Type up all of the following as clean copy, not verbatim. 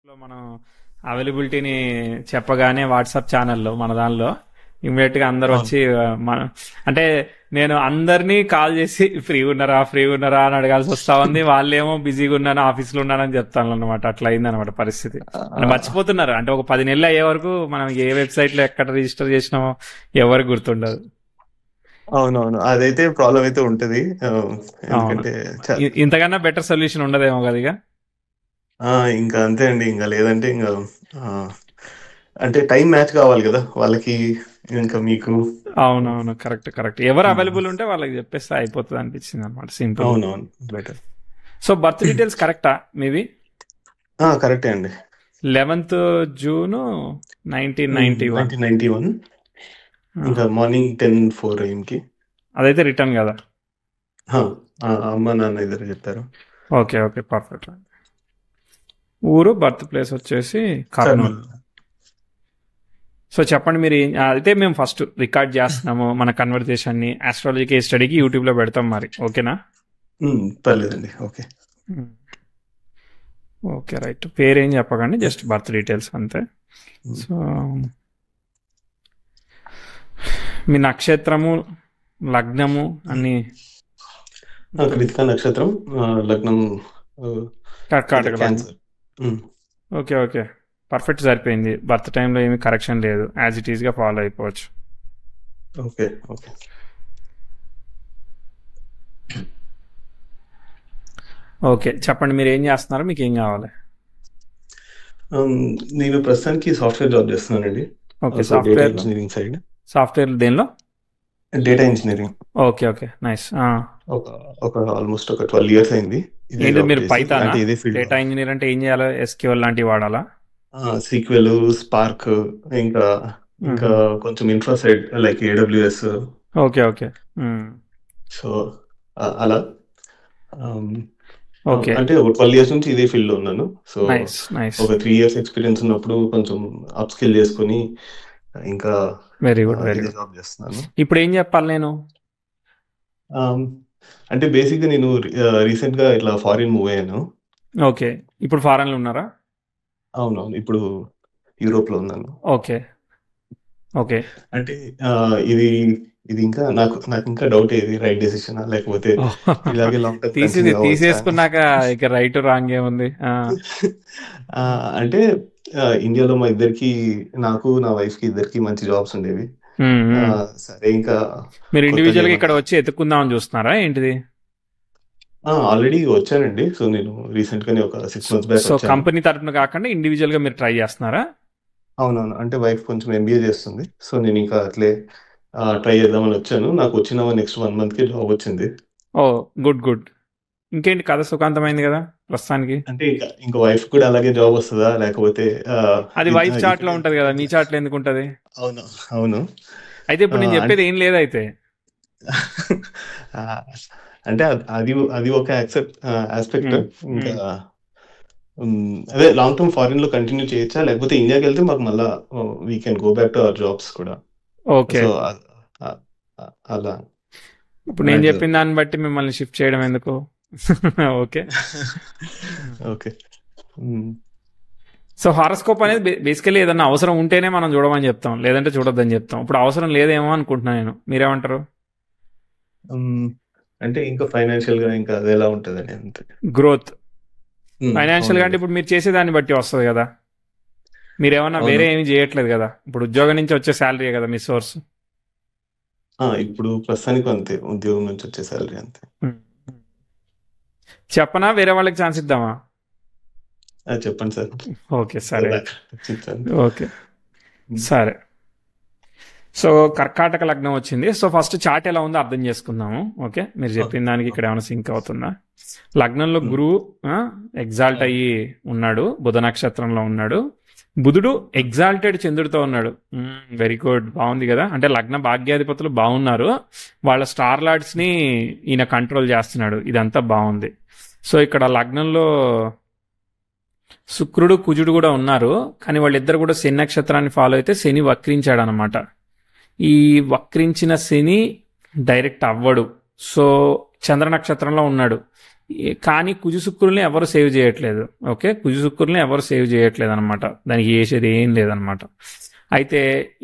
లో మనం అవైలబిలిటీని చెప్పగానే వాట్సాప్ ఛానల్లో మన దానిలో ఇమీడియట్ గా అందరు అవును. వచ్చి మన అంటే నేను అందరినీ కాల్ చేసి ఫ్రీ ఉన్నారా అని అడగాల్సి వస్తా ఉంది. వాళ్ళేమో బిజీగా ఉన్నాను, ఆఫీస్ లో ఉన్నానని చెప్తాను అనమాట. అట్లా అయింది అనమాట పరిస్థితి. అంటే ఆ, మర్చిపోతున్నారు. అంటే ఒక 10 నెలలు అయ్యే వరకు మనం ఏ వెబ్సైట్ లో ఎక్కడ రిజిస్టర్ చేసినామో ఎవరికి గుర్తుండదు. అవునవును, అదైతే ప్రాబ్లం అయితే ఉంటది. అవును, ఎందుకంటే ఇంతకన్నా బెటర్ సొల్యూషన్ ఉండదేమో కదా ఇక. ఇంకా అంతే అండి. ఇంకా లేదంటే ఇంకా ఆ, అంటే టైం మ్యాచ్ కావాలి కదా వాళ్ళకి, ఇంకా మీకు. అవునవును, కరెక్ట్ కరెక్ట్. ఎవరు ఉమ్, అవైలబుల్ ఉంటే వాళ్ళకి చెప్పేస్తే అయిపోతుంది అనిపించింది అనమాట, సింపుల్. అవునవును, బెటర్. సో బర్త్ డీటెయిల్స్ కరెక్టా మీవి? కరెక్టే అండి. 11th June 1991. 1991. ఇంకా మార్నింగ్ 10:04 AM అదైతే రిటర్న్ కదా. అమ్మ నాన్న ఇద్దరు చెప్పారు. Okay okay, perfect. ఊరు బర్త్ ప్లేస్ వచ్చేసి కర్నూలు. కర్నూలు. సో చెప్పండి మీరు అయితే మేము ఫస్ట్ రికార్డ్ చేస్తున్నాము మన కన్వర్జేషన్ ని ఆస్ట్రాలజీ కేస్ స్టడీకి యూట్యూబ్ లో పెడతాం మరి, ఓకేనా? పర్లేదండి, ఓకే. Okay right. పేరేం చెప్పకండి, జస్ట్ బర్త్ డీటెయిల్స్ అంతే. సో మీ నక్షత్రము, లగ్నము అన్ని కృతికా నక్షత్రం, లగ్నం కర్కాటక లగ్నం. క్యాన్సర్. ఓకే ఓకే, పర్ఫెక్ట్ సరిపోయింది. బర్త్ టైంలో ఏమీ కరెక్షన్ లేదు, యాజ్ ఇట్ ఈస్గా ఫాలో అయిపోవచ్చు. Okay okay. ఓకే చెప్పండి మీరు ఏం చేస్తున్నారు, మీకు ఏం కావాలి? నేను ప్రస్తుతానికి సాఫ్ట్వేర్ జాబ్ చేస్తున్నానండి. Okay, data software engineering side. Software దేనిలో? Data engineering. Okay okay, nice. ఒక ఆల్మోస్ట్ ఒక 12 years అయింది. ఏంటి మీరు పైథానా? అంటే ఇదే ఫీల్డ్. డేటా ఇంజనీర్ అంటే ఏం చేయాలి? ఎస్క్యూఎల్ లాంటివి వాడాలా? సీక్వెల్, స్పార్క్, ఇంకా ఇంకా కొంచెం infra side like AWS. Okay okay. So అలా ఓకే, అంటే ఒక 12 years నుంచి ఇదే ఫీల్డ్ లో ఉన్నాను. సో నైస్ నైస్, ఒక 3 years ఎక్స్పీరియన్స్ ఉన్నప్పుడు కొంచెం అప్ స్కిల్ చేసుకుని ఇంకా వెరీ గుడ్ వెరీ ఇదే గుడ్. జాబ్ చేస్తున్నాను. ఇప్పుడు ఏం చెప్పాలి నేను? అంటే బేసిక్గా నేను రీసెంట్ గా ఇట్లా ఫారిన్ మూవ్ అయ్యాను. ఓకే, ఇప్పుడు ఫారెన్లో ఉన్నారా? అవునవును, ఇప్పుడు యూరోప్ లో ఉన్నాను. Okay okay. అంటే ఇది ఇది ఇంకా నాకు ఇంకా డౌట్, ఏది రైట్ డెసిషన్ లేకపోతే ఇలాగే లాంగ్ టర్మ్ కంటిన్యూ అవ్వచ్చా అని. తీసేసుకున్నాక ఇక రైట్ రాంగ్ ఏముంది? అంటే ఇండియాలో మా ఇద్దరికి, నాకు నా వైఫ్ కి ఇద్దరికి మంచి జాబ్స్ ఉండేవి. సరే ఇంకా మీరు కొత్తగా ఇండివిజువల్ గా ఇక్కడ ఏమన్నా వచ్చి ఎత్తుకుందామని చూస్తున్నారా ఏంటిది? ఆల్రెడీ వచ్చానండి. సో నేను రీసెంట్ గానే ఒక 6 months బ్యాక్ సో వచ్చాను. కంపెనీ తరపున కాకుండా ఇండివిజువల్ గా మీరు ట్రై చేస్తున్నారా? అవునవును, అంటే వైఫ్ కొంచెం MBA చేస్తుంది. సో నేను ఇంకా అట్లే ట్రై చేద్దామని వచ్చాను. నాకు వచ్చిన నెక్స్ట్ 1 month కి జాబ్ వచ్చింది. ఓ గుడ్ గుడ్. ఇంకేంటి, కథ సుఖాంతమైంది కదా ప్రస్తుతానికి? అంటే ఇంకా వైఫ్ కూడా అలాగే జాబ్ వస్తుందా లేకపోతే అది వైఫ్ చార్ట్ లో ఉంటది కదా, మీ చార్ట్ లో ఎందుకు ఉంటది? అవును అవును. అయితే ఇప్పుడు నేను చెప్పేది ఏం లేదైతే. అంటే అది ఒక ఆస్పెక్ట్. ఇంకా అదే లాంగ్ టర్మ్ ఫారిన్ లో కంటిన్యూ చేయొచ్చా లేకపోతే ఇండియాకి వెళ్తే మాకు మళ్ళా we can go back to our jobs కూడా. ఓకే, సో అలా ఇప్పుడు నేను చెప్పిన దాన్ని బట్టి మిమ్మల్ని షిఫ్ట్ చేయడం ఎందుకు? Okay okay. సో హారోస్కోప్ అనేది బేసికలీ ఏదన్నా అవసరం ఉంటేనే మనం చూడమని చెప్తాం, లేదంటే చూడొద్దని చెప్తాం. ఇప్పుడు అవసరం లేదేమో అనుకుంటున్నా నేను, మీరేమంటారు? అంటే ఇంకా ఫైనాన్షియల్ గా ఇంకా అది ఎలా ఉంటుందని అంతే. గ్రోత్ ఫైనాన్షియల్ గా అంటే ఇప్పుడు మీరు చేసేదాన్ని బట్టి వస్తుంది కదా. మీరేమన్నా వేరే ఏమి చేయట్లేదు కదా, ఇప్పుడు ఉద్యోగం నుంచి వచ్చే శాలరీ కదా మీ సోర్స్. ఇప్పుడు ప్రస్తుతానికి అంతే, ఉద్యోగం నుంచి వచ్చే శాలరీ అంతే. చెప్పనా, వేరే వాళ్ళకి ఛాన్స్ ఇద్దామా? చెప్పండి సార్. ఓకే సరే, ఓకే సరే. సో కర్కాటక లగ్నం వచ్చింది. సో ఫస్ట్ చార్ట్ ఎలా ఉందో అర్థం చేసుకుందాము. ఓకే, మీరు చెప్పిన దానికి ఇక్కడ ఏమైనా సింక్ అవుతుందా? లగ్నంలో గురువు ఎగ్జాల్ట్ అయ్యి ఉన్నాడు, బుధ నక్షత్రంలో ఉన్నాడు. బుధుడు ఎగ్జాల్టెడ్ చంద్రుడితో ఉన్నాడు. వెరీ గుడ్, బాగుంది కదా. అంటే లగ్న భాగ్యాధిపతులు బాగున్నారు, వాళ్ళ స్టార్ లార్డ్స్ ని ఈయన కంట్రోల్ చేస్తున్నాడు, ఇదంతా బాగుంది. సో ఇక్కడ లగ్నంలో శుక్రుడు కుజుడు కూడా ఉన్నారు, కానీ వాళ్ళిద్దరు కూడా శని నక్షత్రాన్ని ఫాలో అయితే శని వక్రించాడు అనమాట. ఈ వక్రించిన శని డైరెక్ట్ అవ్వడు. సో చంద్ర నక్షత్రంలో ఉన్నాడు. కానీ కుజు శుక్రుల్ని ఎవరు సేవ్ చేయట్లేదు. ఓకే, కుజు శుక్రుల్ని ఎవరు సేవ్ చేయట్లేదు అనమాట. దానికి చేసేది ఏం లేదనమాట. అయితే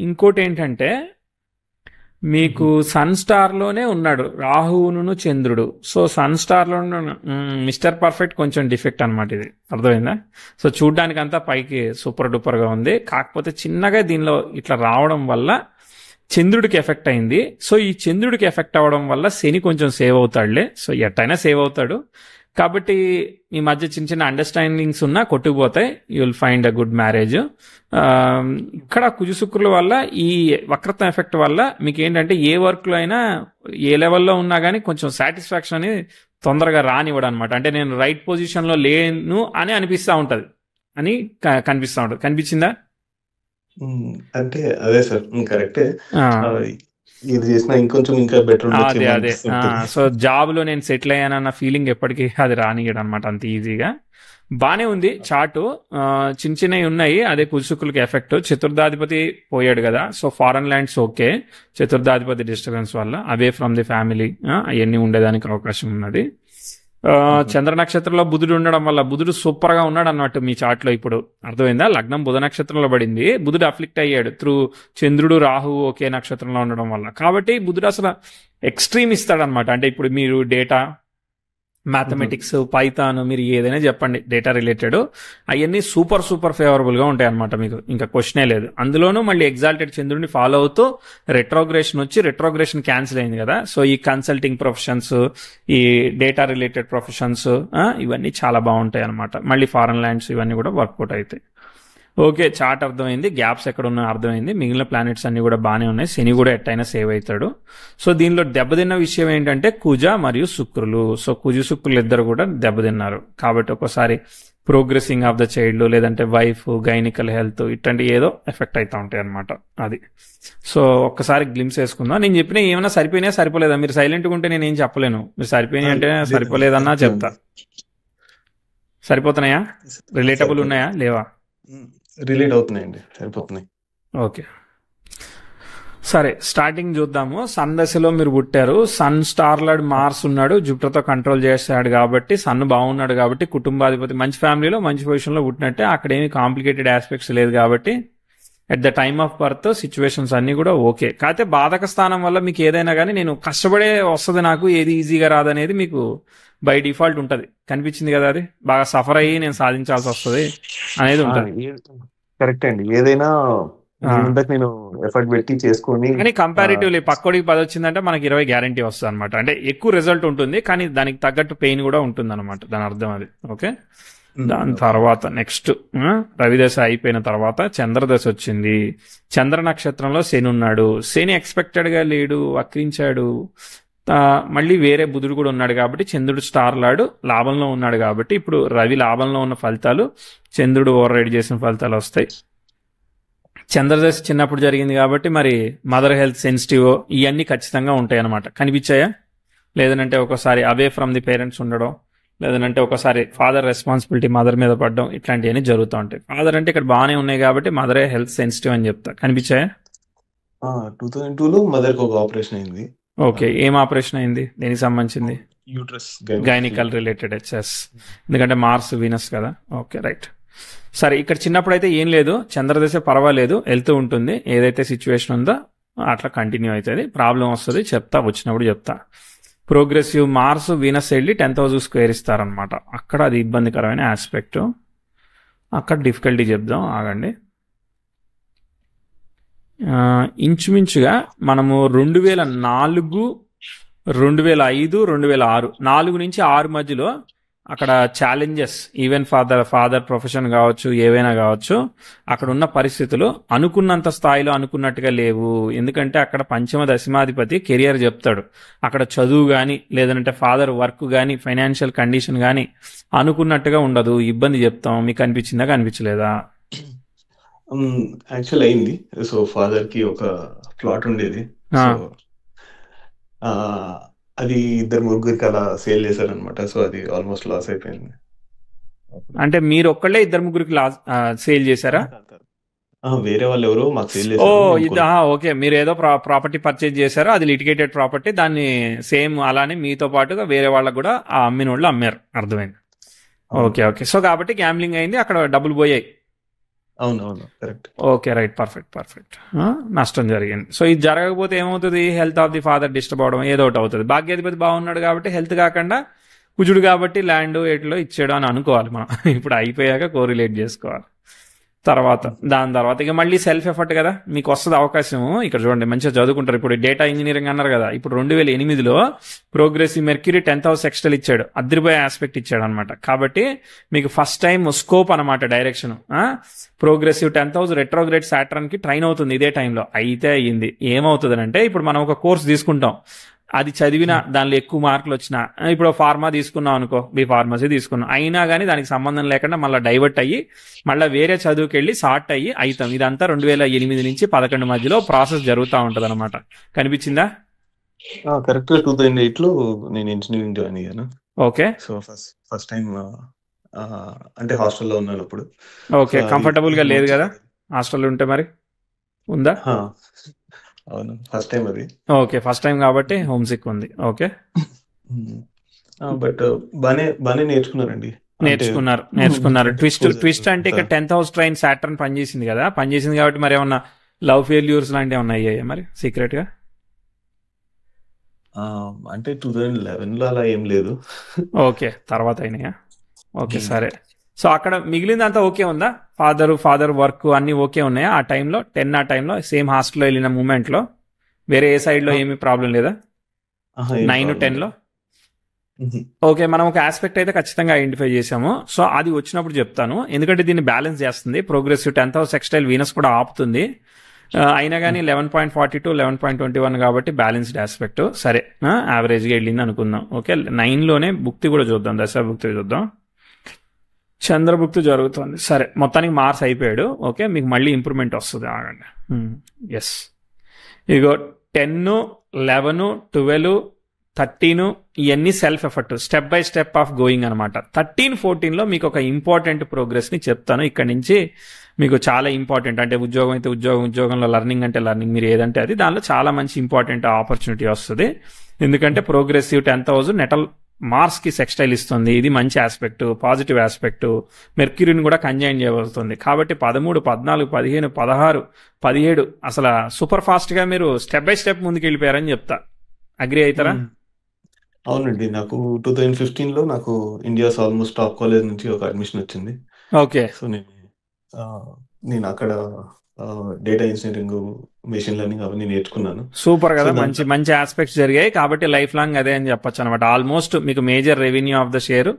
ఇంకోటి ఏంటంటే మీకు సన్ స్టార్లోనే ఉన్నాడు రాహువును చంద్రుడు. సో సన్ స్టార్లో మిస్టర్ పర్ఫెక్ట్ కొంచెం డిఫెక్ట్ అనమాట. ఇది అర్థమైందా? సో చూడ్డానికి అంతా పైకి సూపర్ డూపర్గా ఉంది. కాకపోతే చిన్నగా దీనిలో ఇట్లా రావడం వల్ల చంద్రుడికి ఎఫెక్ట్ అయింది. సో ఈ చంద్రుడికి ఎఫెక్ట్ అవ్వడం వల్ల శని కొంచెం సేవ్ అవుతాడులే. సో ఎట్టయినా సేవ్ అవుతాడు. కాబట్టి ఈ మధ్య చిన్న చిన్న అండర్స్టాండింగ్స్ ఉన్నా కొట్టుకుపోతాయి. You will find a good marriage. ఇక్కడ కుజు శుక్రుల వల్ల ఈ వక్రత్వం ఎఫెక్ట్ వల్ల మీకు ఏంటంటే ఏ వర్క్లో అయినా ఏ లెవెల్లో ఉన్నా కానీ కొంచెం సాటిస్ఫాక్షన్ అనేది తొందరగా రానివ్వడం అనమాట. అంటే నేను రైట్ పొజిషన్లో లేను అని అనిపిస్తూ ఉంటుంది అని కనిపిస్తూ ఉంటుంది. కనిపించిందా? అంటే అదే సార్, కరెక్టే. ఇది చేసినా ఇంకొంచెం ఇంకా బెటర్. అదే సో జాబ్ లో నేను సెటిల్ అయ్యానన్న ఫీలింగ్ ఎప్పటికీ అది రానియడం అనమాట అంత ఈజీగా. బానే ఉంది చార్టు, చిన్న చిన్నవి ఉన్నాయి. అదే కుజుశుక్రులకి ఎఫెక్ట్. చతుర్థాధిపతి పోయాడు కదా, సో ఫారెన్ ల్యాండ్స్ ఓకే. చతుర్థాధిపతి డిస్టర్బెన్స్ వల్ల అవే ఫ్రమ్ ది ఫ్యామిలీ అవన్నీ ఉండేదానికి అవకాశం ఉన్నది. చంద్ర నక్షత్రంలో బుధుడు ఉండడం వల్ల బుధుడు సూపర్ గా ఉన్నాడు అన్నట్టు మీ చార్ట్ లో. ఇప్పుడు అర్థమైందా? లగ్నం బుధ నక్షత్రంలో పడింది, బుధుడు అఫ్లిక్ట్ అయ్యాడు త్రూ చంద్రుడు రాహువు ఒకే నక్షత్రంలో ఉండడం వల్ల. కాబట్టి బుధుడు అసలు ఎక్స్ట్రీమ్ ఇస్తాడనమాట. అంటే ఇప్పుడు మీరు డేటా, మ్యాథమెటిక్స్, పైథాన్, మీరు ఏదైనా చెప్పండి డేటా రిలేటెడ్, అవన్నీ సూపర్ సూపర్ ఫేవరబుల్ గా ఉంటాయి అనమాట మీకు. ఇంకా క్వశ్చనే లేదు. అందులోనూ మళ్ళీ ఎగ్జాల్టెడ్ చంద్రుడిని ఫాలో అవుతూ రెట్రోగ్రేషన్ వచ్చి, రెట్రోగ్రేషన్ క్యాన్సిల్ అయింది కదా. సో ఈ కన్సల్టింగ్ ప్రొఫెషన్స్, ఈ డేటా రిలేటెడ్ ప్రొఫెషన్స్ ఇవన్నీ చాలా బాగుంటాయి అనమాట. మళ్ళీ ఫారెన్ ల్యాండ్స్ ఇవన్నీ కూడా వర్కౌట్ అవుతాయి. ఓకే, చార్ట్ అర్థమైంది, గ్యాప్స్ ఎక్కడ ఉన్నాయో అర్థమైంది. మిగిలిన ప్లానెట్స్ అన్ని కూడా బాగానే ఉన్నాయి. శని కూడా ఎట్టయినా సేవ్ అవుతాడు. సో దీనిలో దెబ్బతిన్న విషయం ఏంటంటే కుజ మరియు శుక్రులు. సో కుజు శుక్రులు ఇద్దరు కూడా దెబ్బతిన్నారు. కాబట్టి ఒకసారి ప్రోగ్రెసింగ్ ఆఫ్ ద చైల్డ్, లేదంటే వైఫ్, గైనికల్ హెల్త్ ఇట్లాంటి ఏదో ఎఫెక్ట్ అవుతా ఉంటాయి అనమాట. అది సో ఒక్కసారి గ్లిమ్స్ వేసుకుందాం. నేను చెప్పిన ఏమైనా సరిపోయినా సరిపోలేదా? మీరు సైలెంట్గా ఉంటే నేను ఏం చెప్పలేను. మీరు సరిపోయినాయి అంటే సరిపోలేదన్నా చెప్తా. సరిపోతున్నాయా? రిలేటబుల్ ఉన్నాయా లేవా? రిలేట్ అవుతున్నాయండి, సరిపోతున్నాయి. ఓకే సరే, స్టార్టింగ్ చూద్దాము. సన్ దశలో మీరు పుట్టారు. సన్ స్టార్లాడ్ మార్స్ ఉన్నాడు, జూపిటర్తో కంట్రోల్ చేస్తాడు కాబట్టి, సన్ బాగున్నాడు కాబట్టి కుటుంబాధిపతి, మంచి ఫ్యామిలీలో మంచి పొజిషన్లో పుట్టినట్టే. అక్కడేమి కాంప్లికేటెడ్ ఆస్పెక్ట్స్ లేదు కాబట్టి at the time of birth situations అన్ని కూడా ఓకే. కాకపోతే బాధక స్థానం వల్ల మీకు ఏదైనా కానీ నేను కష్టపడే వస్తుంది, నాకు ఏది ఈజీగా రాదనేది మీకు బై డిఫాల్ట్ ఉంటుంది. కనిపించింది కదా, అది బాగా సఫర్ అయ్యి నేను సాధించాల్సి వస్తుంది అనేది ఉంటుంది. కరెక్ట్ అండి. ఏదైనా నేను ఎఫర్ట్ పెట్టి చేసుకొని, కానీ కంపారిటివ్లీ పక్కోడికి 10 వచ్చిందంటే మనకి 20 గ్యారంటీ వస్తుంది అనమాట. అంటే ఎక్కువ రిజల్ట్ ఉంటుంది, కానీ దానికి తగ్గట్టు పెయిన్ కూడా ఉంటుంది అనమాట. దాని అర్థం అది. ఓకే, దాని తర్వాత నెక్స్ట్ రవిదశ అయిపోయిన తర్వాత చంద్రదశ వచ్చింది. చంద్ర నక్షత్రంలో శని ఉన్నాడు. శని ఎక్స్పెక్టెడ్ గా లేడు, వక్రించాడు. మళ్ళీ వేరే బుధుడు కూడా ఉన్నాడు కాబట్టి చంద్రుడు స్టార్ లాడు లాభంలో ఉన్నాడు కాబట్టి ఇప్పుడు రవి లాభంలో ఉన్న ఫలితాలు చంద్రుడు ఓవర్ రైడ్ చేసిన ఫలితాలు వస్తాయి. చంద్రదశ చిన్నప్పుడు జరిగింది కాబట్టి మరి మదర్ హెల్త్ సెన్సిటివ్ ఇవన్నీ ఖచ్చితంగా ఉంటాయి అనమాట. కనిపించాయా? లేదనంటే ఒకసారి అవే ఫ్రమ్ ది పేరెంట్స్ ఉండడం, లేదంటే ఒకసారి ఫాదర్ రెస్పాన్సిబిలిటీ మదర్ మీద పడడం, ఇట్లాంటివన్నీ జరుగుతూ ఉంటాయి. ఫాదర్ అంటే ఇక్కడ బాగానే ఉన్నాయి కాబట్టి మదరే హెల్త్ సెన్సిటివ్ అని చెప్తా. కనిపించాయా? 2002లో మదర్కి ఒక ఆపరేషన్ అయింది. ఓకే, ఏం ఆపరేషన్ అయింది? దేనికి సంబంధించింది? యూట్రస్, గైనికల్ రిలేటెడ్ హెచ్ఎస్, ఎందుకంటే మార్స్ వీనస్ కదా. Okay right. సరే, ఇక్కడ చిన్నప్పుడు అయితే ఏం లేదు, చంద్రదశ పర్వాలేదు, వెళ్తూ ఉంటుంది. ఏదైతే సిచ్యువేషన్ ఉందో అట్లా కంటిన్యూ అవుతుంది. ప్రాబ్లం వస్తుంది, చెప్తా, వచ్చినప్పుడు చెప్తా. ప్రోగ్రెసివ్ మార్స్ వీనస్ వెళ్ళి 10,000 స్క్వేర్ ఇస్తారనమాట. అక్కడ అది ఇబ్బందికరమైన ఆస్పెక్ట్. అక్కడ డిఫికల్టీ చెప్దాం, ఆగండి. ఇంచుమించుగా మనము 2004, 2005, 2006, 4 నుంచి 6 మధ్యలో అక్కడ ఛాలెంజెస్, ఈవెన్ ఫాదర్ ప్రొఫెషన్ కావచ్చు, ఏవైనా కావచ్చు, అక్కడ ఉన్న పరిస్థితులు అనుకున్నంత స్థాయిలో అనుకున్నట్టుగా లేవు. ఎందుకంటే అక్కడ పంచమ దశమాధిపతి కెరియర్ చెప్తాడు. అక్కడ చదువు కానీ, లేదంటే ఫాదర్ వర్క్ కానీ, ఫైనాన్షియల్ కండిషన్ కానీ అనుకున్నట్టుగా ఉండదు. ఇబ్బంది చెప్తాం. మీకు అనిపించిందా, కనిపించలేదా? యాక్చువల్ అయింది. సో ఫాదర్ కి ఒక ప్లాట్ ఉండేది, అది 2-3 అలా సేల్ చేశారనమాట. సో అది ఆల్మోస్ట్ లాస్ అయిపోయింది. అంటే మీరు ఒక్కళ్ళే 2-3 సేల్ చేశారా? వేరే వాళ్ళు ఎవరో మాకు సేల్ ఓ చేశారు, మేము ఇది ఓకే, మీరు ఏదో ప్రాపర్టీ పర్చేజ్ చేశారు, అది లిటిగేటెడ్ ప్రాపర్టీ, దాన్ని సేమ్ అలానే మీతో పాటుగా వేరే వాళ్ళకు కూడా ఆ అమ్మిన వాళ్ళు అమ్మారు. అర్థమైంది. అవును ఓకే ఓకే. సో కాబట్టి గ్యాంబ్లింగ్ అయింది, అక్కడ డబ్బులు పోయాయి. అవును correct. Okay right, perfect perfect. నష్టం జరిగింది. సో ఇది జరగకపోతే ఏమవుతుంది? Health of the father disturb అవడం ఏదో ఒకటి అవుతుంది. భాగ్యాధిపతి బాగున్నాడు కాబట్టి హెల్త్ కాకుండా కుజుడు కాబట్టి ల్యాండ్ ఎట్లో ఇచ్చాడు అని అనుకోవాలి మనం. ఇప్పుడు అయిపోయాక కోరిలేట్ చేసుకోవాలి. తర్వాత దాని తర్వాత ఇక మళ్ళీ సెల్ఫ్ ఎఫర్ట్ కదా, మీకు వస్తుంది అవకాశం. ఇక్కడ చూడండి, మంచిగా చదువుకుంటారు. ఇప్పుడు డేటా ఇంజనీరింగ్ అన్నారు కదా, ఇప్పుడు 2008లో ప్రోగ్రెసివ్ మెర్క్యూరీ 10th హౌస్ ఎక్స్టెల్ ఇచ్చాడు, అద్రిపోయే ఆస్పెక్ట్ ఇచ్చాడు అనమాట. కాబట్టి మీకు ఫస్ట్ టైం స్కోప్ అనమాట, direction. Progressive 10th house retrograde Saturn కి ట్రైన్ అవుతుంది ఇదే టైంలో. అయితే అయ్యింది ఏమవుతుంది అంటే, ఇప్పుడు మనం ఒక కోర్స్ తీసుకుంటాం, అది చదివిన దానిలో ఎక్కువ మార్కులు వచ్చినా, ఇప్పుడు ఫార్మా తీసుకున్నాం అనుకో, బి ఫార్మసీ తీసుకున్నాం, అయినా కానీ దానికి సంబంధం లేకుండా మళ్ళీ డైవర్ట్ అయ్యి మళ్ళీ వేరే చదువుకి వెళ్ళి సార్ట్ అయ్యి అవుతాం. ఇదంతా 2008 నుంచి 11 మధ్యలో ప్రాసెస్ జరుగుతూ ఉంటది అనమాట. కనిపించిందా? కరెక్ట్ గా 2008 లో నేను ఇంజనీరింగ్ జాయిన్ అయ్యాను. ఓకే. సో ఫస్ట్ టైం అంటే హాస్టల్లో ఉన్నాను అప్పుడు. ఓకే, కంఫర్టబుల్ గా లేదు కదా హాస్టల్లో ఉంటే? మరి ఉందా? అవును, ఫస్ట్ టైం అది. ఓకే, ఫస్ట్ టైం కాబట్టి హోమ్ సిక్ ఉంది. ఓకే, బట్ బానే నేర్చుకున్నారండి. నేర్చుకున్నారు. ట్విస్ట్ అంటే ఇక్కడ 10th హౌస్ ట్రైన్ సాటర్న్ పనిచేసింది కదా, పనిచేసింది కాబట్టి మరి ఏమన్నా లవ్ ఫెయిల్యూర్స్ లాంటివి ఏమన్నా అయ్యాయి మరి సీక్రెట్ గా? అంటే 2011లో అలా ఏం లేదు. ఓకే, తర్వాత అయినాయా? ఓకే సరే. సో అక్కడ మిగిలిందంతా ఓకే ఉందా? ఫాదర్ వర్క్ అన్ని ఓకే ఉన్నాయా ఆ టైంలో? 10 ఆ టైంలో సేమ్ హాస్టల్లో వెళ్ళిన మూమెంట్ లో వేరే ఏ సైడ్ లో ఏమీ ప్రాబ్లం లేదా? 9, 10లో? ఓకే, మనం ఒక ఆస్పెక్ట్ అయితే ఖచ్చితంగా ఐడెంటిఫై చేసాము. సో అది వచ్చినప్పుడు చెప్తాను, ఎందుకంటే దీన్ని బ్యాలెన్స్ చేస్తుంది. Progressive 10th house sextile Venus కూడా ఆపుతుంది, అయినా కానీ 11.42, 11.21 కాబట్టి బ్యాలెన్స్డ్ ఆస్పెక్ట్. సరే, యావరేజ్గా వెళ్ళింది అనుకుందాం. ఓకే, 9లోనే భుక్తి కూడా చూద్దాం, దశాభుక్తి చూద్దాం. చంద్రభుక్తి జరుగుతుంది. సరే, మొత్తానికి మార్క్స్ అయిపోయాడు. ఓకే, మీకు మళ్ళీ ఇంప్రూవ్మెంట్ వస్తుంది. ఆగండి. ఎస్, ఇగో 10, 11, 12, 13 ఇవన్నీ self effort, step by step of going అనమాట. 13, 14లో మీకు ఒక ఇంపార్టెంట్ ప్రోగ్రెస్ ని చెప్తాను. ఇక్కడ నుంచి మీకు చాలా ఇంపార్టెంట్, అంటే ఉద్యోగం అయితే ఉద్యోగంలో లర్నింగ్ అంటే లర్నింగ్, మీరు ఏదంటే అది, దానిలో చాలా మంచి ఇంపార్టెంట్ ఆపర్చునిటీ వస్తుంది. ఎందుకంటే progressive 10th house natal Mars కి సెక్స్టైల్ ఇస్తుంది. ఇది మంచి ఆస్పెక్ట్, పాజిటివ్ ఆస్పెక్ట్. మెర్క్యూరీని కూడా కంజైన్ చేయబడుతుంది. కాబట్టి 13, 14, 15, 16, 17 అసలు సూపర్ ఫాస్ట్ గా మీరు స్టెప్ బై స్టెప్ ముందుకు వెళ్ళిపోయారని చెప్తా. అగ్రి అవుతారా? అవునండి, నాకు 2015లో నాకు ఇండియాస్ ఆల్మోస్ట్ టాప్ కాలేజ్ నుంచి ఒక అడ్మిషన్ వచ్చింది. ఓకే, సో నేను అక్కడ డేటా ఇంజనీరింగ్, మెషిన్ లెర్నింగ్ అవన్నీ నేర్చుకున్నాను. సూపర్ కదా, మంచి మంచి ఆస్పెక్ట్స్ జరిగాయి. కాబట్టి లైఫ్ లాంగ్ అదే అని చెప్పొచ్చు అనమాట. ఆల్మోస్ట్ మీకు major revenue of the share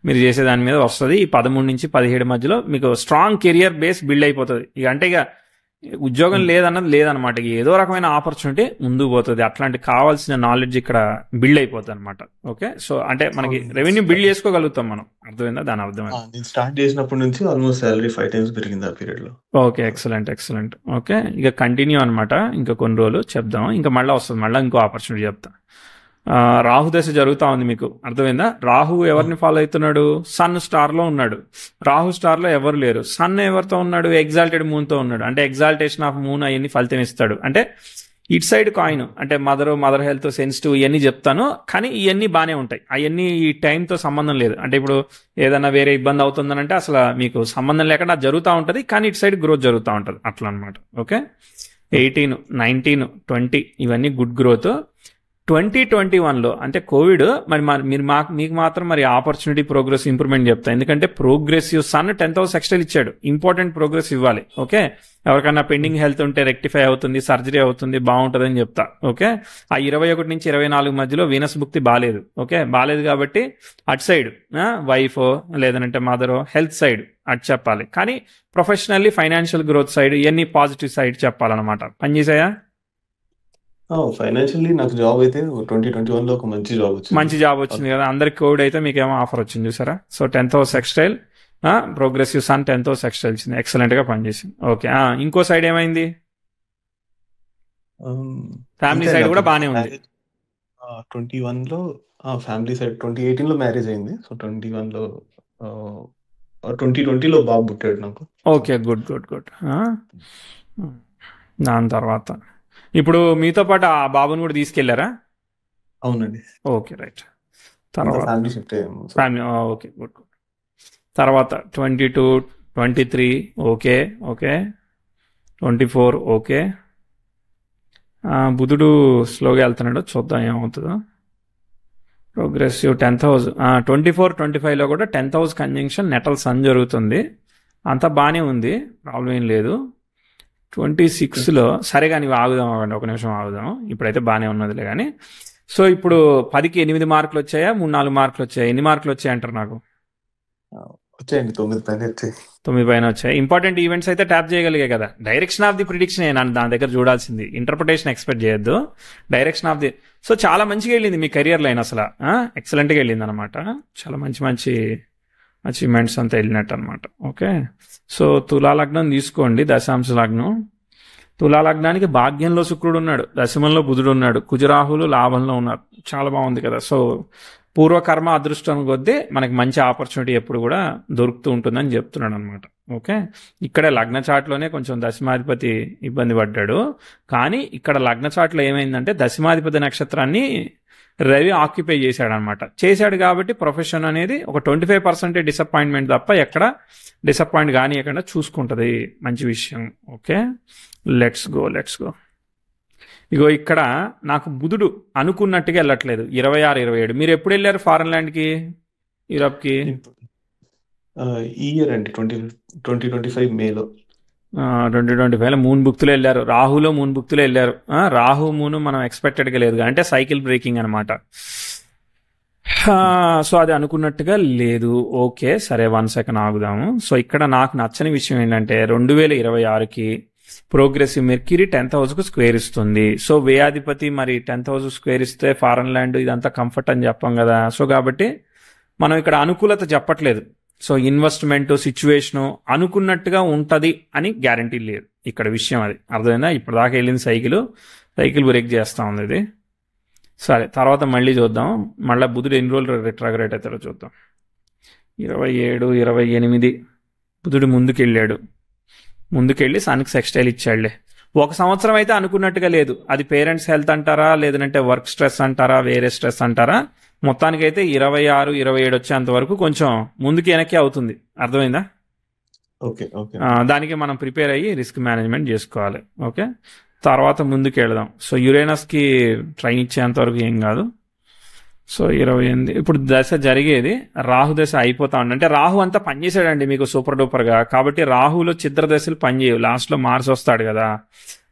మీరు చేసే దాని మీద వస్తుంది. ఈ 13 నుంచి 17 మధ్యలో మీకు స్ట్రాంగ్ కెరియర్ బేస్ బిల్డ్ అయిపోతుంది. ఇక అంటే ఇక ఉద్యోగం లేదన్నది లేదనమాట, ఏదో రకమైన ఆపర్చునిటీ ముందుకు పోతుంది. అట్లాంటి కావాల్సిన నాలెడ్జ్ ఇక్కడ బిల్డ్ అయిపోతుంది అనమాట. ఓకే, సో అంటే మనకి రెవెన్యూ బిల్డ్ చేసుకోగలుగుతాం మనం. అర్థమైందా దాని అర్థమైంది? నేను స్టార్ట్ చేసినప్పటి నుంచి ఆల్మోస్ట్ సాలరీ 5 times పెరిగింది ఆ పీరియడ్ లో. Okay, excellent. ఓకే, ఇక కంటిన్యూ అనమాట. ఇంకా కొన్ని రోజులు చెప్దాం, ఇంకా మళ్ళీ వస్తుంది, మళ్ళీ ఇంకో ఆపర్చునిటీ చెప్తా. రాహు దశ జరుగుతా ఉంది మీకు, అర్థమైందా? రాహు ఎవరిని ఫాలో అవుతున్నాడు? సన్ స్టార్ లో ఉన్నాడు. రాహు స్టార్ లో ఎవరు లేరు. సన్ ఎవరితో ఉన్నాడు? ఎగ్జాల్టెడ్ మూన్ తో ఉన్నాడు. అంటే ఎగ్జాల్టేషన్ ఆఫ్ మూన్ అవన్నీ ఫలితం ఇస్తాడు. అంటే ఇట్ సైడ్ కాయిన్, అంటే మదర్ హెల్త్, సెన్సిటివ్ ఇవన్నీ చెప్తాను, కానీ ఇవన్నీ బాగానే ఉంటాయి. అవన్నీ ఈ టైంతో సంబంధం లేదు. అంటే ఇప్పుడు ఏదన్నా వేరే ఇబ్బంది అవుతుందనంటే అసలు మీకు సంబంధం లేకుండా జరుగుతూ ఉంటుంది, కానీ ఇట్ సైడ్ గ్రోత్ జరుగుతూ ఉంటుంది అట్లా అనమాట. ఓకే, 18, 19, 20 ఇవన్నీ గుడ్ గ్రోత్. 2021లో అంటే కోవిడ్, మరి మీకు మాత్రం మరి ఆపర్చునిటీ, ప్రోగ్రెస్, ఇంప్రూవ్మెంట్ చెప్తా. ఎందుకంటే ప్రోగ్రెసివ్ సన్ 10th హౌస్ ఎక్స్టైల్ ఇచ్చాడు, ఇంపార్టెంట్ ప్రోగ్రెస్ ఇవ్వాలి. ఓకే, ఎవరికైనా పెండింగ్ హెల్త్ ఉంటే రెక్టిఫై అవుతుంది, సర్జరీ అవుతుంది, బాగుంటుంది అని చెప్తా. ఓకే, ఆ 21 నుంచి 24 మధ్యలో వీనస్ భుక్తి బాలేదు. ఓకే, బాలేదు కాబట్టి అటు సైడ్ వైఫ్ లేదంటే మదర్ హెల్త్ సైడ్ అటు చెప్పాలి, కానీ ప్రొఫెషనల్లీ ఫైనాన్షియల్ గ్రోత్ సైడ్ ఇవన్నీ పాజిటివ్ సైడ్ చెప్పాలన్నమాట. పనిచేసాయా? ఫైనాన్షియల్లీ నాకు జాబ్ అయితే 2021లో ఒక మంచి జాబ్ వచ్చింది కదా. అందరికి కోవిడ్ అయితే మీకు ఏమో ఆఫర్ వచ్చింది చూసారా. So 10th house exile, progressive sun 10th house exile ఇచ్చింది, ఎక్సలెంట్ గా పనిచేసింది. ఓకే, ఇంకో సైడ్ ఏమైంది? ఫ్యామిలీ సైడ్ కూడా బాగానే ఉంది. 21లో ఫ్యామిలీ సైడ్ 2018లో మ్యారేజ్ అయింది. సో 21లో 2020లో బాబు పుట్టాడు నాకు. Okay, good good good. దాని తర్వాత ఇప్పుడు మీతో పాటు ఆ బాబుని కూడా తీసుకెళ్లారా? అవునండి, ఓకే, రైట్. తర్వాత ఫ్యామిలీ షిఫ్ట్ అయ్యాము. Family, okay, good good. తర్వాత 22, 23 ఓకే ఓకే, 24 ఓకే. బుధుడు స్లోగా వెళ్తున్నాడు, చూద్దాం ఏమవుతుందో. Progressive 10th house. 24, 25లో కూడా 10th house conjunction natal sun జరుగుతుంది. అంతా బాగానే ఉంది, ప్రాబ్లం ఏం లేదు. 26లో సరే కానీ ఆగుదాం, అవ్వండి ఒక నిమిషం ఆగుదాం. ఇప్పుడైతే బాగానే ఉన్నదిలే కానీ. సో ఇప్పుడు 10కి 8 మార్కులు వచ్చాయా, 3-4 మార్కులు వచ్చాయా? ఎన్ని మార్కులు వచ్చాయి అంటారు నాకు? వచ్చాయండి, 9 పైన వచ్చాయి. 9 పైన వచ్చాయి. ఇంపార్టెంట్ ఈవెంట్స్ అయితే ట్యాప్ చేయగలిగే కదా. డైరెక్షన్ ఆఫ్ ది ప్రిడిక్షన్ నన్ను దాని దగ్గర చూడాల్సింది, ఇంటర్ప్రిటేషన్ ఎక్స్పెక్ట్ చేయొద్దు. Direction of the. సో చాలా మంచిగా వెళ్ళింది మీ కెరియర్ లైన్, అసలు ఎక్సలెంట్గా వెళ్ళింది అనమాట. చాలా మంచి మంచి అచీవ్మెంట్స్ అంతా వెళ్ళినట్టు అనమాట. ఓకే, సో తులా లగ్నం తీసుకోండి, దశాంశ లగ్నం. తులా లగ్నానికి భాగ్యంలో శుక్రుడు ఉన్నాడు, దశమంలో బుధుడు ఉన్నాడు, కుజరాహులు లాభంలో ఉన్నారు. చాలా బాగుంది కదా. సో పూర్వకర్మ అదృష్టం కొద్దీ మనకి మంచి ఆపర్చునిటీ ఎప్పుడు కూడా దొరుకుతూ ఉంటుందని చెప్తున్నాడు అనమాట. ఓకే, ఇక్కడే లగ్న చాట్లోనే కొంచెం దశమాధిపతి ఇబ్బంది పడ్డాడు. కానీ ఇక్కడ లగ్న చాట్లో ఏమైందంటే దశమాధిపతి నక్షత్రాన్ని రవి ఆక్యుపై చేశాడు అనమాట. చేశాడు కాబట్టి ప్రొఫెషన్ అనేది ఒక 25% డిసప్పాయింట్మెంట్ తప్ప ఎక్కడ డిసప్పాయింట్ కానీ ఎక్కడ చూసుకుంటుంది. మంచి విషయం. Okay, let's go. ఇగో ఇక్కడ నాకు బుధుడు అనుకున్నట్టుగా వెళ్ళట్లేదు. 26, 27. మీరు ఎప్పుడు వెళ్ళారు ఫారెన్ ల్యాండ్కి, యూరప్కి? ఈ ఇయర్ అండి, 2025 మేలో. 2025లో మూన్ బుక్తులు వెళ్ళారు, రాహులో మూన్ బుక్తులు వెళ్ళారు. రాహు మూను మనం ఎక్స్పెక్టెడ్గా లేదు, అంటే సైకిల్ బ్రేకింగ్ అనమాట. సో అది అనుకున్నట్టుగా లేదు. ఓకే, సరే 1 సెకండ్ ఆగుదాము. సో ఇక్కడ నాకు నచ్చని విషయం ఏంటంటే 2026కి ప్రోగ్రెసివ్ మెర్క్యూరీ 10th హౌస్కు స్క్వేర్ ఇస్తుంది. సో వ్యయాధిపతి మరి 10th హౌస్ స్క్వేర్ ఇస్తే ఫారెన్ ల్యాండ్ ఇదంతా కంఫర్ట్ అని చెప్పాం కదా. సో కాబట్టి మనం ఇక్కడ అనుకూలత చెప్పట్లేదు. సో ఇన్వెస్ట్మెంట్ సిచ్యువేషను అనుకున్నట్టుగా ఉంటుంది అని గ్యారంటీ లేదు ఇక్కడ విషయం. అది అర్థమైందా? ఇప్పుడు దాకా వెళ్ళింది సైకిల్ బ్రేక్ చేస్తూ ఉంది ఇది. సరే, తర్వాత మళ్ళీ చూద్దాం. మళ్ళీ బుధుడు ఎన్ని రోజులు రిట్రాగ్రేట్ అవుతారో చూద్దాం. 27, 28 బుధుడు ముందుకెళ్ళి సన్కి సెక్స్టైల్ ఇచ్చాడులే. 1 సంవత్సరం అయితే అనుకున్నట్టుగా లేదు. అది పేరెంట్స్ హెల్త్ అంటారా, లేదంటే వర్క్ స్ట్రెస్ అంటారా, వేరే స్ట్రెస్ అంటారా, మొత్తానికైతే 26, 27 వచ్చేంత వరకు కొంచెం ముందుకి వెనక్కి అవుతుంది. అర్థమైందా? ఓకే, దానికి మనం ప్రిపేర్ అయ్యి రిస్క్ మేనేజ్మెంట్ చేసుకోవాలి. ఓకే, తర్వాత ముందుకు వెళదాం. సో యురేనస్కి ట్రైన్ ఇచ్చేంత వరకు ఏం కాదు. సో 28 ఇప్పుడు దశ జరిగేది రాహు దశ అయిపోతా ఉంది. అంటే రాహు అంతా పనిచేసాడండి మీకు సూపర్ డూపర్గా. కాబట్టి రాహులో చిత్ర దశలు పనిచేయవు, లాస్ట్లో మార్స్ వస్తాడు కదా.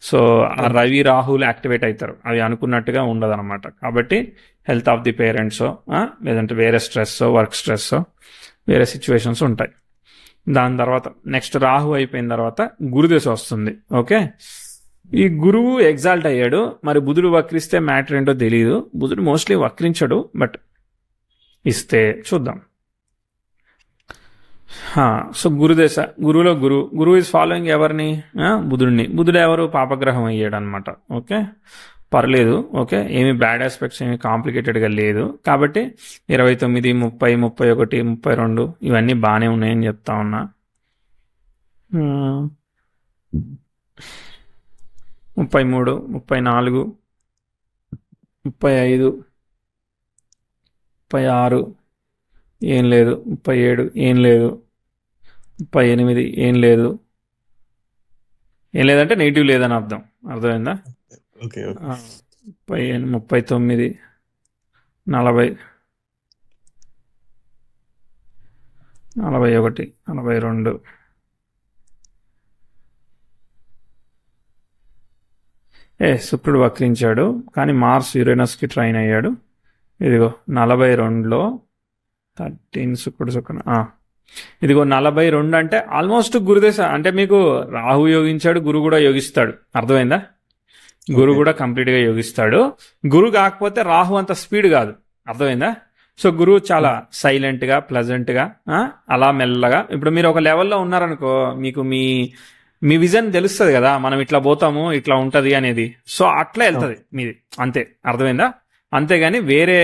సో ఆ రవి రాహులు యాక్టివేట్ అవుతారు, అవి అనుకున్నట్టుగా ఉండదు అనమాట. కాబట్టి హెల్త్ ఆఫ్ ది పేరెంట్స్ లేదంటే వేరే స్ట్రెస్, వర్క్ స్ట్రెస్, వేరే సిచ్యువేషన్స్ ఉంటాయి. దాని తర్వాత నెక్స్ట్ రాహు అయిపోయిన తర్వాత గురుదశ వస్తుంది. ఓకే, ఈ గురువు ఎగ్జాల్ట్ అయ్యాడు. మరి బుధుడు వక్రిస్తే మ్యాటర్ ఏంటో తెలియదు. బుధుడు మోస్ట్లీ వక్రించడు, బట్ ఇస్తే చూద్దాం. సో గురుదశ, గురువులో గురువు ఈజ్ ఫాలోయింగ్ ఎవరిని? బుధుడిని. బుధుడు ఎవరు? పాపగ్రహం అయ్యాడు అనమాట. ఓకే, పర్లేదు. ఓకే, ఏమి బ్యాడ్ ఆస్పెక్ట్స్ ఏమి కాంప్లికేటెడ్గా లేదు. కాబట్టి 29, 30, 31, 32 ఇవన్నీ బాగానే ఉన్నాయని చెప్తా ఉన్నా. 33, 34, 35, 36 ఏం లేదు, 37 ఏం లేదు, 38 ఏం లేదు. ఏం లేదంటే నెగిటివ్ లేదని అర్థం. అర్థమైందా? 39, 40, 41, 42. శుక్రుడు వక్రించాడు, కానీ మార్స్ యురేనస్కి ట్రైన్ అయ్యాడు. ఇదిగో 42లో 13 శుక్రుడు ఇదిగో 42 అంటే ఆల్మోస్ట్ గురుదశ. అంటే మీకు రాహు యోగించాడు, గురు కూడా యోగిస్తాడు. అర్థమైందా? గురు కూడా కంప్లీట్గా యోగిస్తాడు. గురు కాకపోతే రాహు అంత స్పీడ్ కాదు. అర్థమైందా? సో గురువు చాలా సైలెంట్గా, ప్లెజెంట్గా, అలా మెల్లగా. ఇప్పుడు మీరు ఒక లెవెల్లో ఉన్నారనుకో, మీకు మీ విజన్ తెలుస్తుంది కదా, మనం ఇట్లా పోతాము, ఇట్లా ఉంటుంది అనేది. సో అట్లా వెళ్తుంది మీది, అంతే. అర్థమైందా? అంతేగాని వేరే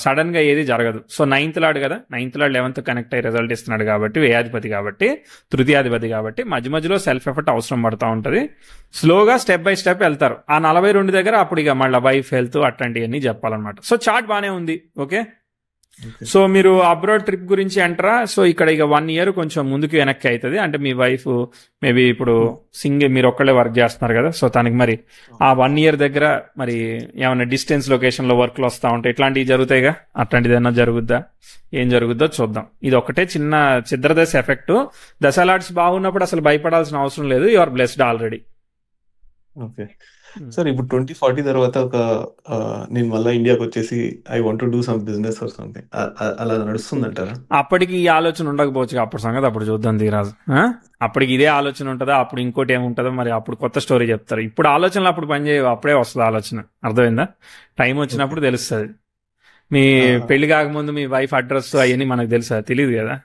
సడన్ గా ఏది జరగదు. సో 9th లార్డ్ కదా, 9th లార్డ్ 11th కనెక్ట్ అయ్యి రిజల్ట్ ఇస్తున్నాడు కాబట్టి, వ్యయాధిపతి కాబట్టి, తృతీయాధిపతి కాబట్టి మధ్య మధ్యలో సెల్ఫ్ ఎఫర్ట్ అవసరం పడతా ఉంటది. స్లోగా స్టెప్ బై స్టెప్ వెళ్తారు. ఆ 42 దగ్గర అప్పుడు ఇక మళ్ళీ వైఫ్ హెల్త్ అట్లాంటివన్నీ చెప్పాలన్నమాట. సో చార్ట్ బానే ఉంది. ఓకే, సో మీరు అబ్రాడ్ ట్రిప్ గురించి అంటారా? సో ఇక్కడ ఇక 1 year కొంచెం ముందుకు వెనక్కి అవుతుంది. అంటే మీ వైఫ్ మేబీ ఇప్పుడు మీరు ఒక్కళ్ళే వర్క్ చేస్తున్నారు కదా, సో తనకి మరి ఆ 1 year దగ్గర మరి ఏమైనా డిస్టెన్స్ లొకేషన్ లో వర్క్లు వస్తూ ఉంటాయి, ఇట్లాంటివి జరుగుతాయిగా, అట్లాంటిది ఏమన్నా జరుగుద్దా, ఏం జరుగుద్దో చూద్దాం. ఇది ఒకటే చిన్న చిద్రదశ ఎఫెక్ట్. దశలాట్స్ బాగున్నప్పుడు అసలు భయపడాల్సిన అవసరం లేదు, you are blessed already. Okay sir, ఇప్పుడు 2040 తర్వాత నేను మళ్ళీ ఇండియాకి వచ్చేసి I want to do some business or something, అలా నడుస్తుందంటారా? అప్పటికి ఈ ఆలోచన ఉండకపోవచ్చు, అప్పుడు సంగతి అప్పుడు చూద్దాం ధీరాజ్. అప్పటికి ఇదే ఆలోచన ఉంటుందా, అప్పుడు ఇంకోటి ఏముంటుందో, మరి అప్పుడు కొత్త స్టోరీ చెప్తారు. ఇప్పుడు ఆలోచనలు అప్పుడు పనిచేయవు, అప్పుడే వస్తుంది ఆలోచన. అర్థమైందా? టైం వచ్చినప్పుడు తెలుస్తుంది. మీ పెళ్లి కాకముందు మీ వైఫ్ అడ్రస్ అవన్నీ మనకు తెలుసా? తెలియదు కదా.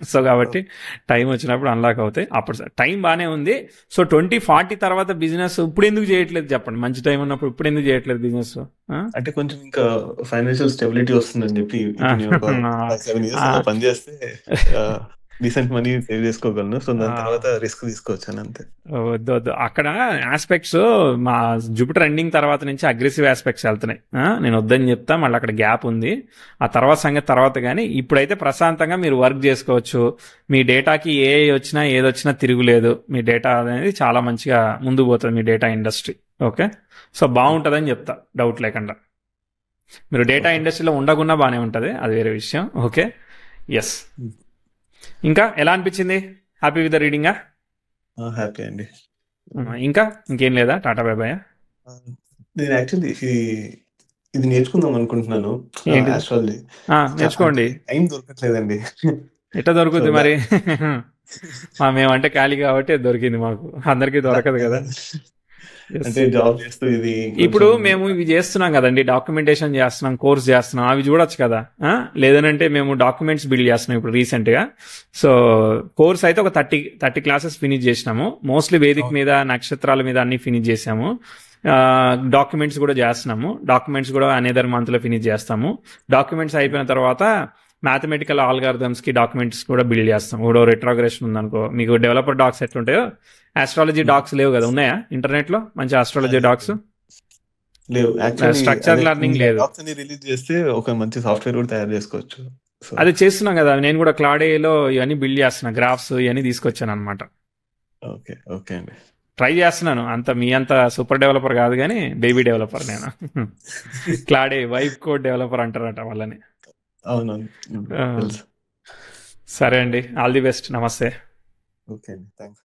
సో కాబట్టి టైం వచ్చినప్పుడు అన్లాక్ అవుతాయి. అప్పుడు టైం బానే ఉంది. సో 2040 తర్వాత బిజినెస్ ఇప్పుడు ఎందుకు చేయట్లేదు చెప్పండి? మంచి టైం ఉన్నప్పుడు ఇప్పుడు ఎందుకు చేయట్లేదు బిజినెస్? అంటే కొంచెం ఇంకా ఫైనాన్షియల్ స్టెబిలిటీ వస్తుందని చెప్పి 7 years పనిచేస్తే డీసెంట్ మనీ సేవ్ చేసుకోగలను. సో దాని తర్వాత రిస్క్ తీసుకోవచ్చాను అంతే. వద్దు, అక్కడ ఆస్పెక్ట్స్ మా జూపిటర్ ఎండింగ్ తర్వాత నుంచి అగ్రెసివ్ ఆస్పెక్ట్స్ వెళ్తున్నాయి. నేను వద్దని చెప్తా, మళ్ళీ అక్కడ గ్యాప్ ఉంది. ఆ తర్వాత సంగతి తర్వాత. కానీ ఇప్పుడైతే ప్రశాంతంగా మీరు వర్క్ చేసుకోవచ్చు. మీ డేటాకి వచ్చినా ఏదొచ్చినా తిరుగులేదు. మీ డేటా అనేది చాలా మంచిగా ముందుకు పోతుంది, మీ డేటా ఇండస్ట్రీ. ఓకే, సో బాగుంటుందని చెప్తా, డౌట్ లేకుండా. మీరు డేటా ఇండస్ట్రీలో ఉండకున్నా బాగానే ఉంటుంది, అది వేరే విషయం. Okay, yes. ఇంకా ఎలా అనిపించింది? హ్యాపీ విత్ ద రీడింగా? హ్యాపీ అండి. ఇంకా ఇంకేం లేదా? Tata bye bye. నేను యాక్చువల్లీ ఇది నేర్చుకుందాం అనుకుంటున్నాను, ఆస్ట్రాలజీ. నేర్చుకోండి. టైం దొరకట్లేదండి. ఎట్లా దొరుకుతుంది మరి? మేమంటే ఖాళీ కాబట్టి దొరికింది, మాకు అందరికీ దొరకదు కదా. అంటే జాబ్ చేస్తూ ఇది ఇప్పుడు మేము ఇవి చేస్తున్నాం కదండి, డాక్యుమెంటేషన్ చేస్తున్నాం, కోర్స్ చేస్తున్నాం, అవి చూడొచ్చు కదా. లేదనంటే మేము డాక్యుమెంట్స్ బిల్డ్ చేస్తున్నాం ఇప్పుడు రీసెంట్ గా. సో కోర్స్ అయితే ఒక 30 classes ఫినిష్ చేసినాము. మోస్ట్లీ వేదిక మీద, నక్షత్రాల మీద అన్ని ఫినిష్ చేసాము. డాక్యుమెంట్స్ కూడా చేస్తున్నాము. డాక్యుమెంట్స్ కూడా అనేదర్ మంత్ లో ఫినిష్ చేస్తాము. డాక్యుమెంట్స్ అయిపోయిన తర్వాత మ్యాథమెటికల్ ఆల్గారిథమ్స్ కి డాక్యుమెంట్స్ కూడా బిల్డ్ చేస్తాం. ఇప్పుడు రెట్రోగ్రెషన్ ఉందనుకో, మీకు డెవలపర్ డాక్స్ ఎట్లుంటాయో ఆస్ట్రాలజీ డాక్స్ లేవు కదా, ఉన్నాయా ఇంటర్నెట్ లో మంచి ఆస్ట్రాలజీ డాక్స్? లేవు. స్ట్రక్చర్ లెర్నింగ్ లేదు. రిలీజ్ చేస్తే ఒక మంచి సాఫ్ట్వేర్ కూడా తయారు చేసుకోవచ్చు. అది చేస్తున్నాం కదా, నేను కూడా క్లాడేలో ఇవన్నీ బిల్డ్ చేస్తున్నా, గ్రాఫ్స్ ఇవన్నీ తీసుకొచ్చాను అనమాట. ఓకే ఓకే అండి, ట్రై చేస్తున్నాను. మీ అంత సూపర్ డెవలపర్ కాదు కానీ బేబీ డెవలపర్ నేను. క్లాడే వైఫ్ కోడ్ డెవలపర్ అంటారట వాళ్ళని. అవునవును. సరే అండి, ఆల్ ది బెస్ట్. నమస్తే. ఓకే అండి, థ్యాంక్స్.